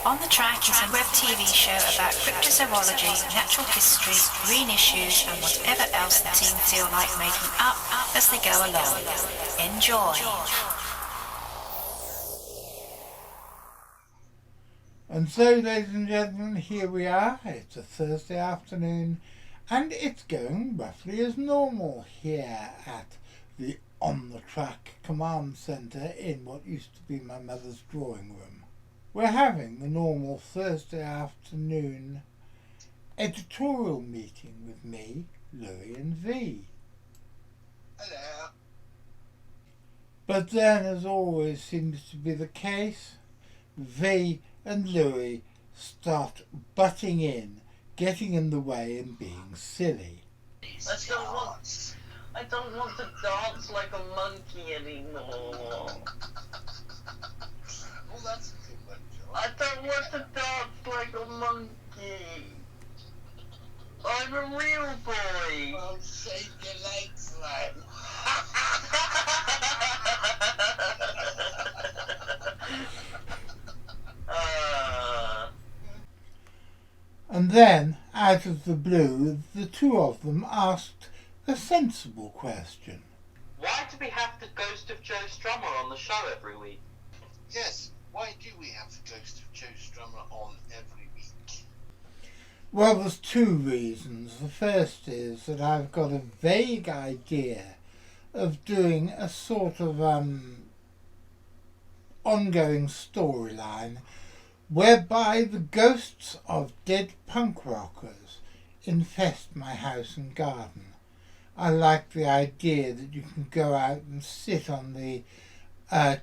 On the Track is a web TV show about cryptozoology, natural history, green issues and whatever else the team feel like making up as they go along. Enjoy! And so, ladies and gentlemen, here we are. It's a Thursday afternoon and it's going roughly as normal here at the On the Track Command Centre in what used to be my mother's drawing room. We're having the normal Thursday afternoon editorial meeting with me, Louis and V. Hello. But then, as always seems to be the case, V and Louis start butting in, getting in the way and being silly. I don't want to dance like a monkey anymore. Well, that's a good one, John. I don't want to dance like a monkey. I'm a real boy. Well, shake your legs, lad. And then, out of the blue, the two of them asked a sensible question. Why do we have the ghost of Joe Strummer on the show every week? Yes, why do we have the ghost of Joe Strummer on every week? Well, there's two reasons. The first is that I've got a vague idea of doing a sort of ongoing storyline whereby the ghosts of dead punk rockers infest my house and garden. I like the idea that you can go out and sit on the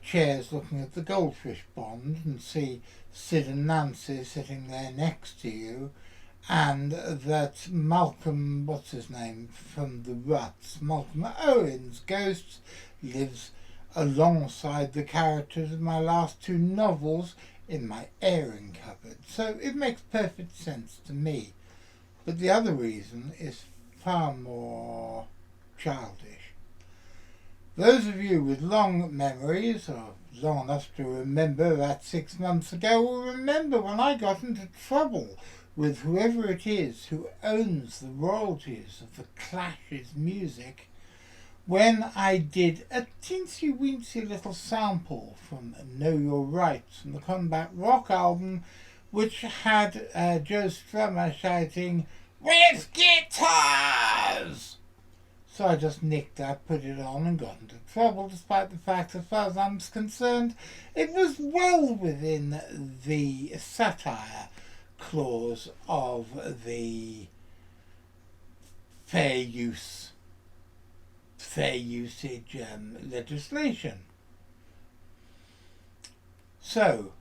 chairs looking at the goldfish pond and see Sid and Nancy sitting there next to you, and that Malcolm, what's his name, from the Ruts, Malcolm Owen's ghost lives alongside the characters of my last two novels in my airing cupboard. So it makes perfect sense to me. But the other reason is far more childish. Those of you with long memories, or long enough to remember that 6 months ago, will remember when I got into trouble with whoever it is who owns the royalties of the Clash's music when I did a teensy-weensy little sample from Know Your Rights from the Combat Rock album, which had Joe Strummer shouting, "With guitars!" So I just nicked that, put it on and got into trouble, despite the fact, as far as I'm concerned, it was well within the satire clause of the fair usage legislation. So,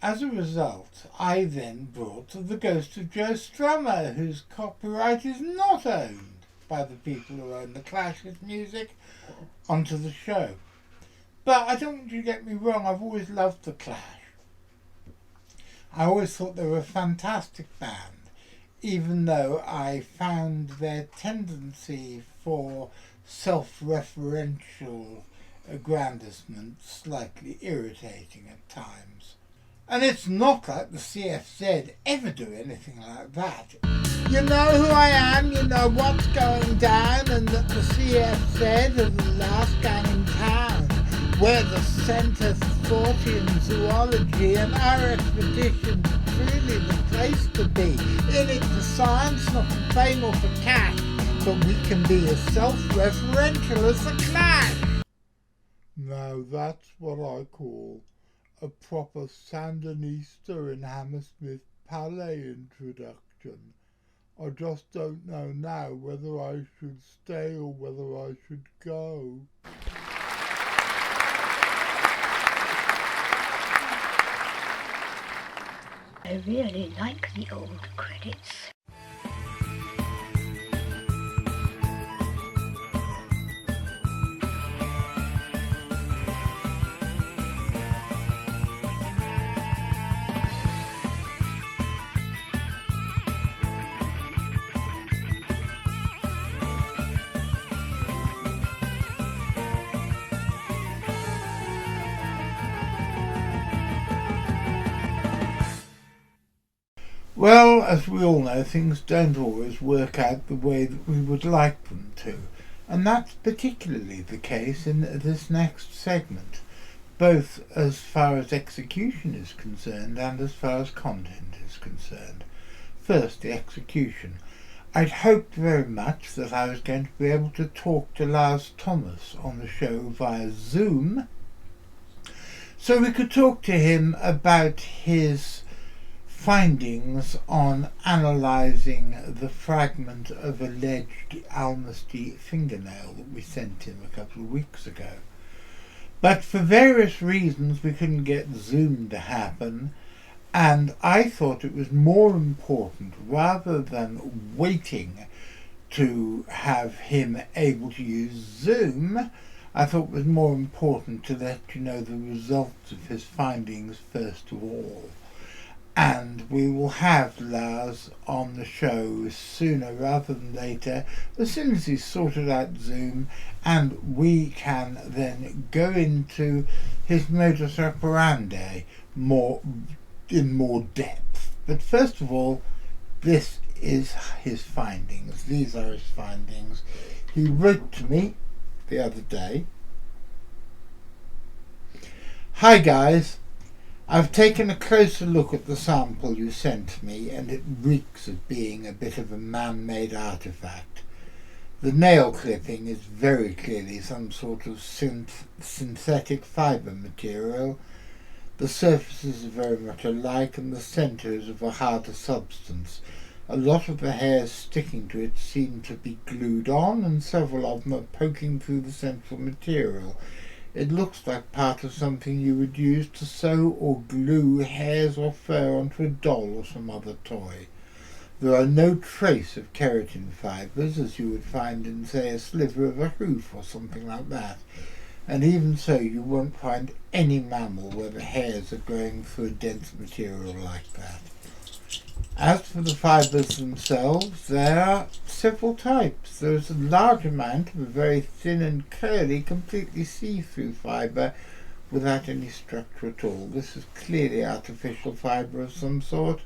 as a result, I then brought the ghost of Joe Strummer, whose copyright is not owned by the people who own the Clash's music, onto the show. But I don't want you to get me wrong, I've always loved the Clash. I always thought they were a fantastic band, even though I found their tendency for self-referential aggrandizement slightly irritating at times. And it's not like the CFZ ever do anything like that. You know who I am, you know what's going down, and that the CFZ are the last gang in town. We're the centre for thought in zoology, and our expedition's truly the place to be. In it for science, not for fame or for cash, but we can be as self-referential as the Clash. Now that's what I call a proper Sandinista in Hammersmith Palais introduction. I just don't know now whether I should stay or whether I should go. I really like the old credits. Well, as we all know, things don't always work out the way that we would like them to, and that's particularly the case in this next segment, both as far as execution is concerned and as far as content is concerned. First, the execution. I'd hoped very much that I was going to be able to talk to Lars Thomas on the show via Zoom, so we could talk to him about his findings on analysing the fragment of alleged Almasty fingernail that we sent him a couple of weeks ago. But for various reasons we couldn't get Zoom to happen, and I thought it was more important, rather than waiting to have him able to use Zoom, I thought it was more important to let you know the results of his findings first of all. And we will have Lars on the show sooner rather than later, as soon as he's sorted out Zoom, and we can then go into his modus operandi in more depth. But first of all, this is his findings. These are his findings. He wrote to me the other day. Hi guys, I've taken a closer look at the sample you sent me, and it reeks of being a bit of a man-made artefact. The nail clipping is very clearly some sort of synthetic fibre material. The surfaces are very much alike, and the centre is of a harder substance. A lot of the hairs sticking to it seem to be glued on, and several of them are poking through the central material. It looks like part of something you would use to sew or glue hairs or fur onto a doll or some other toy. There are no trace of keratin fibres, as you would find in, say, a sliver of a hoof or something like that. And even so, you won't find any mammal where the hairs are growing through a dense material like that. As for the fibres themselves, there are several types. There is a large amount of a very thin and curly, completely see-through fibre without any structure at all. This is clearly artificial fibre of some sort.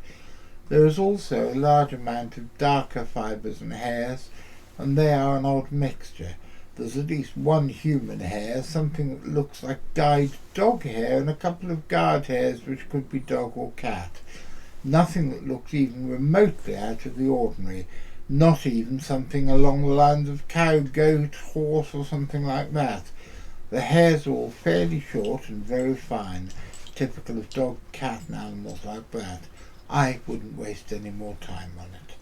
There is also a large amount of darker fibres and hairs, and they are an odd mixture. There's at least one human hair, something that looks like dyed dog hair, and a couple of guard hairs which could be dog or cat. Nothing that looks even remotely out of the ordinary, not even something along the lines of cow, goat, horse or something like that. The hairs are all fairly short and very fine, typical of dog, cat and animals like that. I wouldn't waste any more time on it.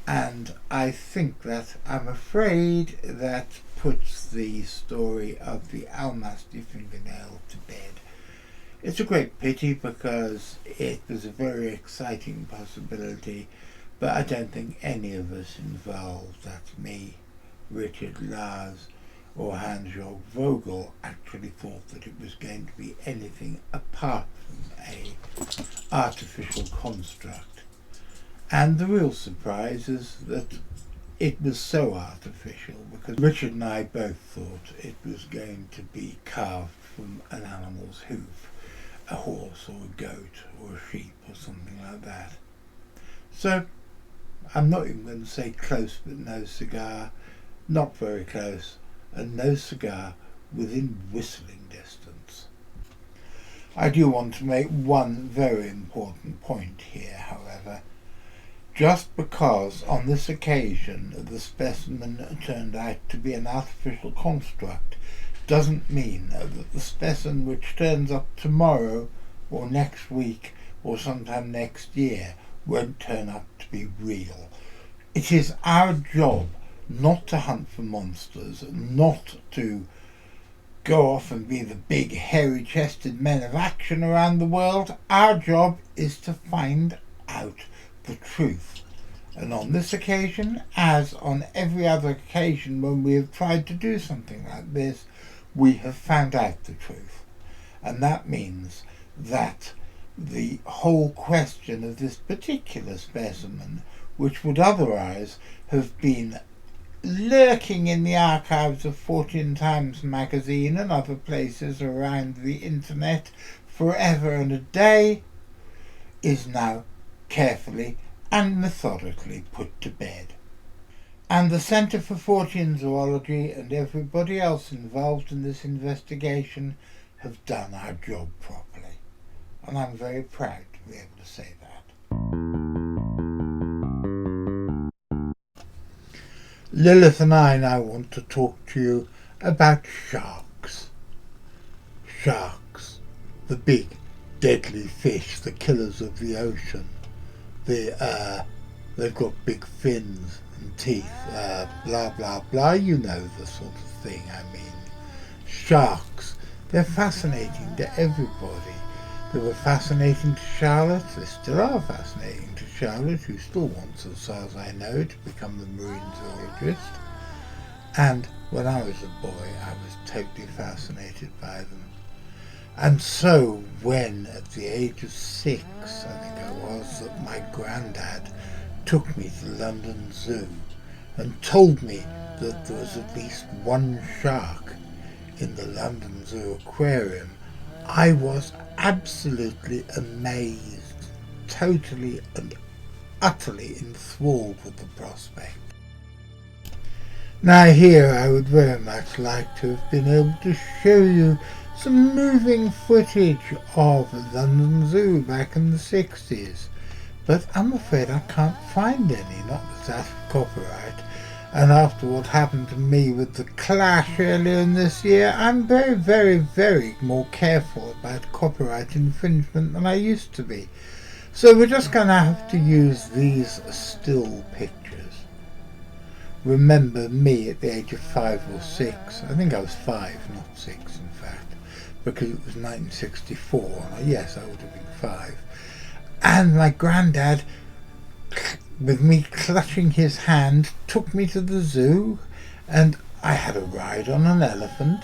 And I think that, I'm afraid, that puts the story of the Almasty fingernail to bed. It's a great pity because it was a very exciting possibility, but I don't think any of us involved, that's me, Richard, Lars or Hans-Jörg Vogel, actually thought that it was going to be anything apart from a artificial construct. And the real surprise is that it was so artificial, because Richard and I both thought it was going to be carved from an animal's hoof, a horse or a goat or a sheep or something like that. So I'm not even going to say close but no cigar, not very close, and no cigar within whistling distance. I do want to make one very important point here, however. Just because on this occasion the specimen turned out to be an artificial construct doesn't mean that the specimen which turns up tomorrow or next week or sometime next year won't turn up to be real. It is our job not to hunt for monsters, not to go off and be the big hairy-chested men of action around the world. Our job is to find out the truth. And on this occasion, as on every other occasion when we have tried to do something like this, we have found out the truth. And that means that the whole question of this particular specimen, which would otherwise have been lurking in the archives of Fortune Times magazine and other places around the internet forever and a day, is now carefully and methodically put to bed. And the Centre for Fortean Zoology and everybody else involved in this investigation have done our job properly. And I'm very proud to be able to say that. Lilith and I now want to talk to you about sharks. Sharks, the big, deadly fish, the killers of the ocean. They've got big fins and teeth, blah blah blah, you know the sort of thing I mean. Sharks, they're fascinating to everybody. They were fascinating to Charlotte, they still are fascinating to Charlotte, who still wants, as far as I know, to become the marine zoologist. And when I was a boy, I was totally fascinated by them. And so when, at the age of 6, I think I was, that my granddad took me to the London Zoo and told me that there was at least one shark in the London Zoo aquarium, I was absolutely amazed, totally and utterly enthralled with the prospect. Now here I would very much like to have been able to show you some moving footage of London Zoo back in the 60s, but I'm afraid I can't find any, not with that copyright. And after what happened to me with the Clash earlier in this year, I'm very, very, very more careful about copyright infringement than I used to be. So we're just going to have to use these still pictures. Remember me at the age of 5 or 6, I think I was 5, not 6 in fact, because it was 1964, and yes, I would have been 5. And my granddad, with me clutching his hand, took me to the zoo, and I had a ride on an elephant,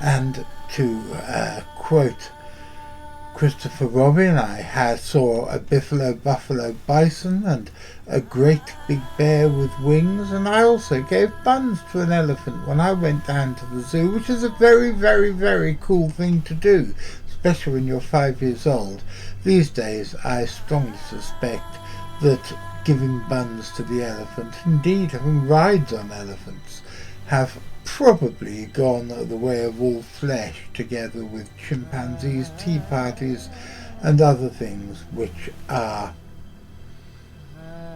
and to quote Christopher Robin, I saw a buffalo bison and a great big bear with wings, and I also gave buns to an elephant when I went down to the zoo, which is a very, very, very cool thing to do, especially when you're 5 years old. These days I strongly suspect that giving buns to the elephant, indeed having rides on elephants, have probably gone the way of all flesh, together with chimpanzees, tea parties and other things which are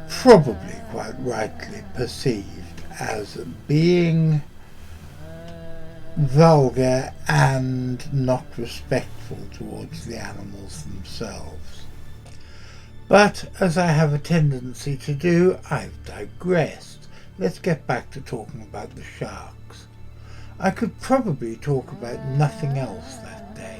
probably quite rightly perceived as being vulgar and not respectful towards the animals themselves. But as I have a tendency to do, I've digressed. Let's get back to talking about the sharks. I could probably talk about nothing else that day,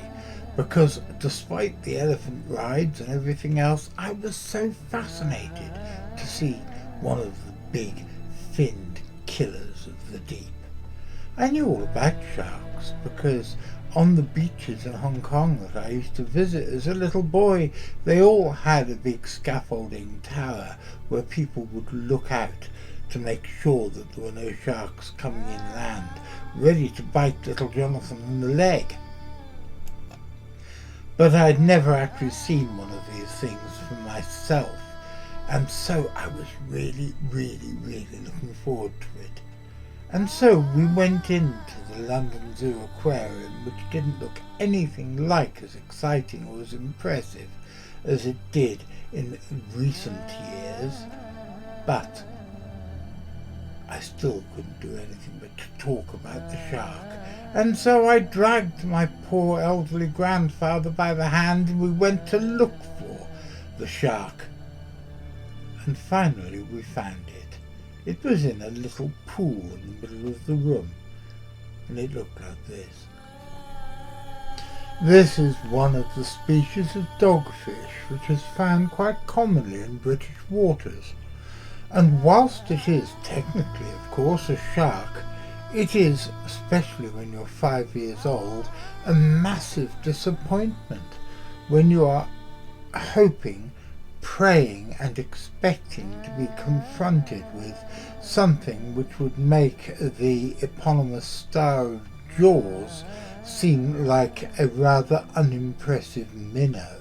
because despite the elephant rides and everything else, I was so fascinated to see one of the big finned killers of the deep. I knew all about sharks because on the beaches in Hong Kong that I used to visit as a little boy, they all had a big scaffolding tower where people would look out to make sure that there were no sharks coming inland, ready to bite little Jonathan in the leg. But I'd never actually seen one of these things for myself, and so I was really, really, really looking forward to it. And so we went into the London Zoo aquarium, which didn't look anything like as exciting or as impressive as it did in recent years, but I still couldn't do anything but to talk about the shark. And so I dragged my poor elderly grandfather by the hand and we went to look for the shark. And finally we found it. It was in a little pool in the middle of the room, and it looked like this. This is one of the species of dogfish which is found quite commonly in British waters. And whilst it is technically, of course, a shark, it is, especially when you're 5 years old, a massive disappointment when you are hoping, praying and expecting to be confronted with something which would make the eponymous star of Jaws seem like a rather unimpressive minnow.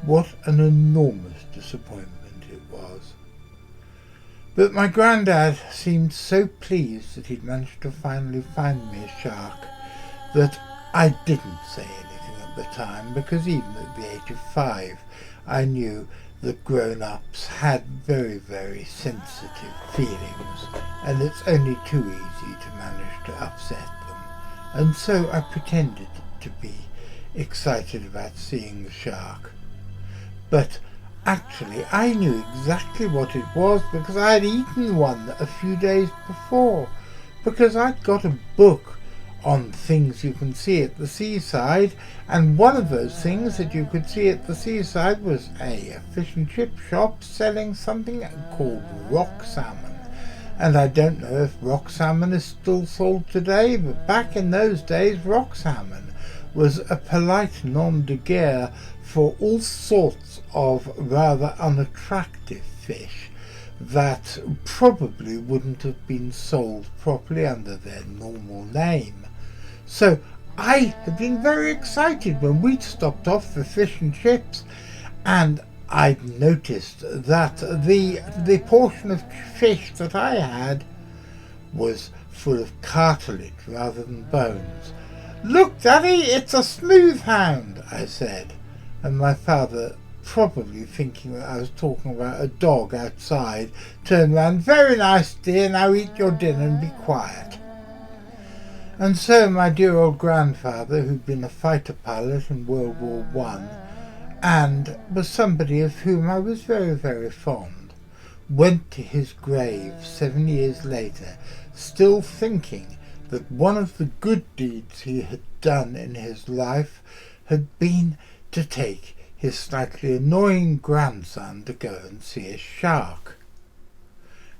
What an enormous disappointment it was. But my granddad seemed so pleased that he'd managed to finally find me a shark that I didn't say anything at the time, because even at the age of 5 I knew that grown-ups had very, very sensitive feelings, and it's only too easy to manage to upset them. And so I pretended to be excited about seeing the shark. But actually I knew exactly what it was, because I had eaten one a few days before, because I'd got a book on things you can see at the seaside, and one of those things that you could see at the seaside was a fish and chip shop selling something called rock salmon. And I don't know if rock salmon is still sold today, but back in those days rock salmon was a polite nom de guerre for all sorts of rather unattractive fish that probably wouldn't have been sold properly under their normal name. So I had been very excited when we'd stopped off for fish and chips, and I'd noticed that the portion of fish that I had was full of cartilage rather than bones. "Look, Daddy, it's a smooth hound," I said, and my father, probably thinking that I was talking about a dog outside, turned round. "Very nice, dear, now eat your dinner and be quiet." And so my dear old grandfather, who'd been a fighter pilot in World War I, and was somebody of whom I was very, very fond, went to his grave 7 years later, still thinking that one of the good deeds he had done in his life had been to take his slightly annoying grandson to go and see a shark.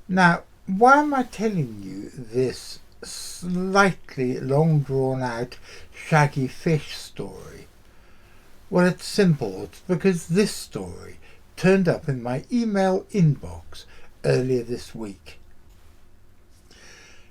Now, why am I telling you this slightly long drawn out shaggy fish story? Well, it's simple. It's because this story turned up in my email inbox earlier this week.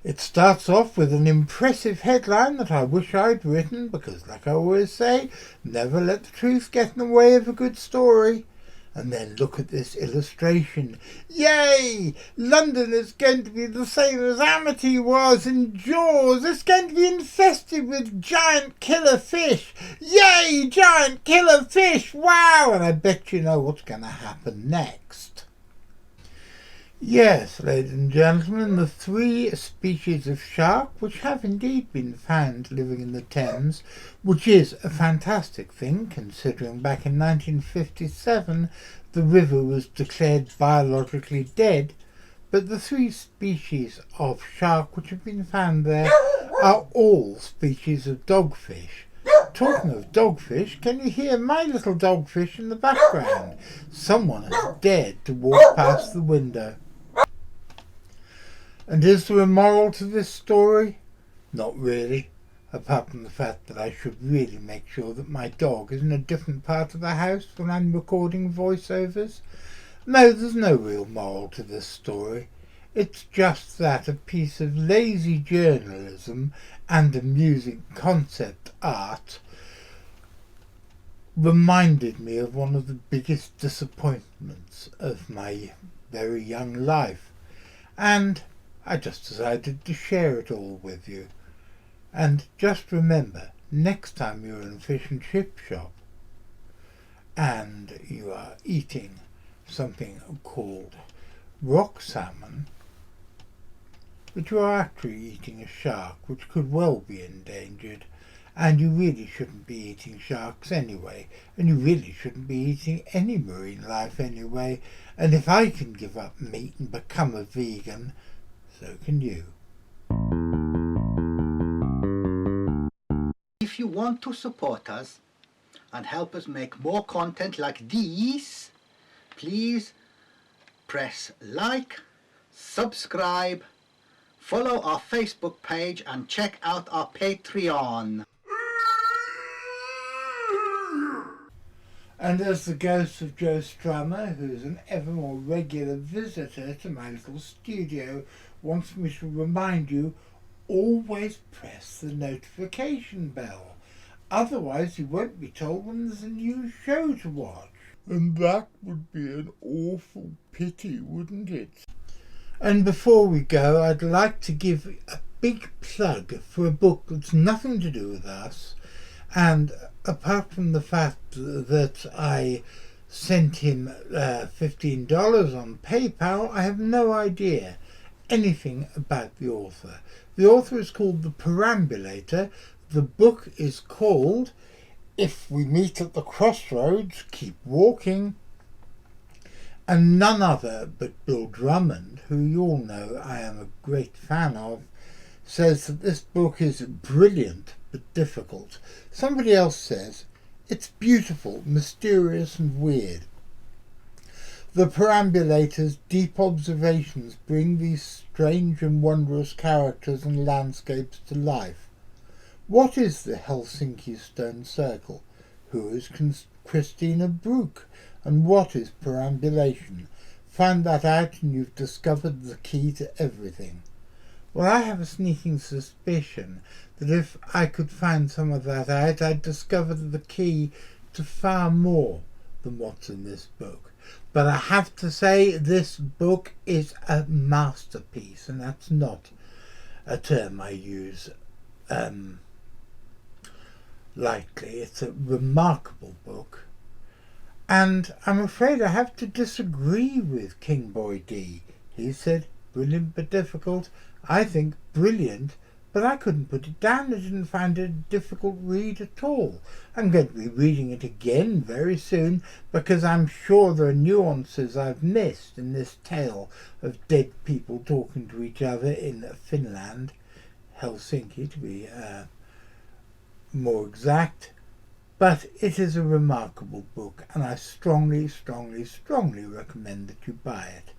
It starts off with an impressive headline that I wish I'd written, because like I always say, never let the truth get in the way of a good story. And then look at this illustration. Yay! London is going to be the same as Amity was in Jaws. It's going to be infested with giant killer fish. Yay! Giant killer fish! Wow! And I bet you know what's going to happen next. Yes, ladies and gentlemen, the 3 species of shark which have indeed been found living in the Thames, which is a fantastic thing considering back in 1957 the river was declared biologically dead, but the 3 species of shark which have been found there are all species of dogfish. Talking of dogfish, can you hear my little dogfish in the background? Someone has dared to walk past the window. And is there a moral to this story? Not really, apart from the fact that I should really make sure that my dog is in a different part of the house when I'm recording voiceovers. No, there's no real moral to this story. It's just that a piece of lazy journalism and amusing concept art reminded me of one of the biggest disappointments of my very young life, and I just decided to share it all with you. And just remember, next time you're in a fish and chip shop and you are eating something called rock salmon, but you are actually eating a shark which could well be endangered, and you really shouldn't be eating sharks anyway, and you really shouldn't be eating any marine life anyway, and if I can give up meat and become a vegan, so can you. If you want to support us and help us make more content like these, please press like, subscribe, follow our Facebook page and check out our Patreon. And as the ghost of Joe Strummer, who's an ever more regular visitor to my little studio, wants me to remind you, always press the notification bell. Otherwise you won't be told when there's a new show to watch. And that would be an awful pity, wouldn't it? And before we go, I'd like to give a big plug for a book that's nothing to do with us, and apart from the fact that I sent him $15 on PayPal, I have no idea anything about the author. The author is called The Perambulator. The book is called If We Meet at the Crossroads, Keep Walking. And none other but Bill Drummond, who you all know I am a great fan of, says that this book is brilliant but difficult. Somebody else says it's beautiful, mysterious and weird. The Perambulator's deep observations bring these strange and wondrous characters and landscapes to life. What is the Helsinki Stone Circle? Who is Christina Brooke? And what is perambulation? Find that out and you've discovered the key to everything. Well, I have a sneaking suspicion that if I could find some of that out, I'd discover the key to far more than what's in this book. But I have to say this book is a masterpiece, and that's not a term I use lightly. It's a remarkable book. And I'm afraid I have to disagree with King Boy D. He said, brilliant but difficult. I think brilliant, but I couldn't put it down. I didn't find it a difficult read at all. I'm going to be reading it again very soon because I'm sure there are nuances I've missed in this tale of dead people talking to each other in Finland, Helsinki to be more exact. But it is a remarkable book, and I strongly, strongly, strongly recommend that you buy it.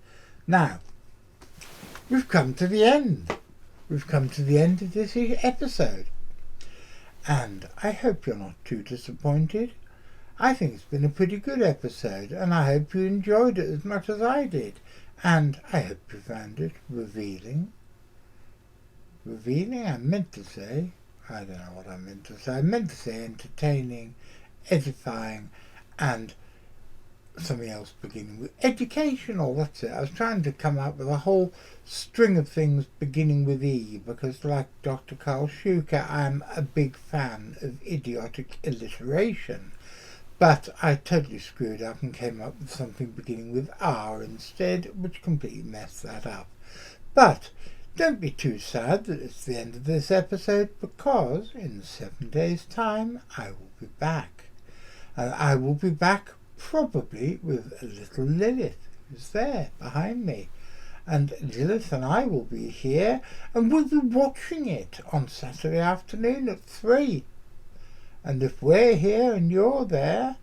Now, we've come to the end. We've come to the end of this episode. And I hope you're not too disappointed. I think it's been a pretty good episode, and I hope you enjoyed it as much as I did. And I hope you found it revealing. Revealing, I meant to say. I don't know what I meant to say. I meant to say entertaining, edifying, and something else beginning with educational. That's it. I was trying to come up with a whole string of things beginning with E, because like Dr. Karl Schuker, I'm a big fan of idiotic alliteration. But I totally screwed up and came up with something beginning with R instead, which completely messed that up. But don't be too sad that it's the end of this episode, because in 7 days' time I will be back. And I will be back probably with a little Lilith, who's there behind me. And Lilith and I will be here, and we'll be watching it on Saturday afternoon at 3. And if we're here and you're there,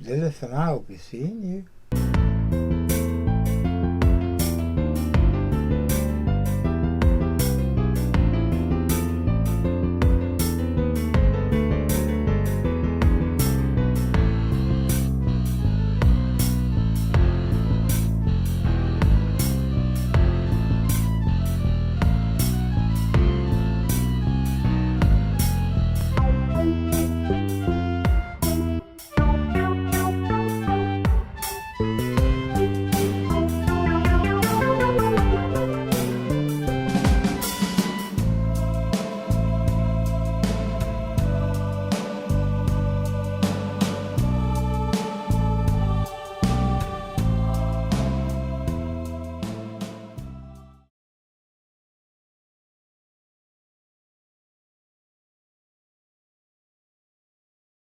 Lilith and I will be seeing you.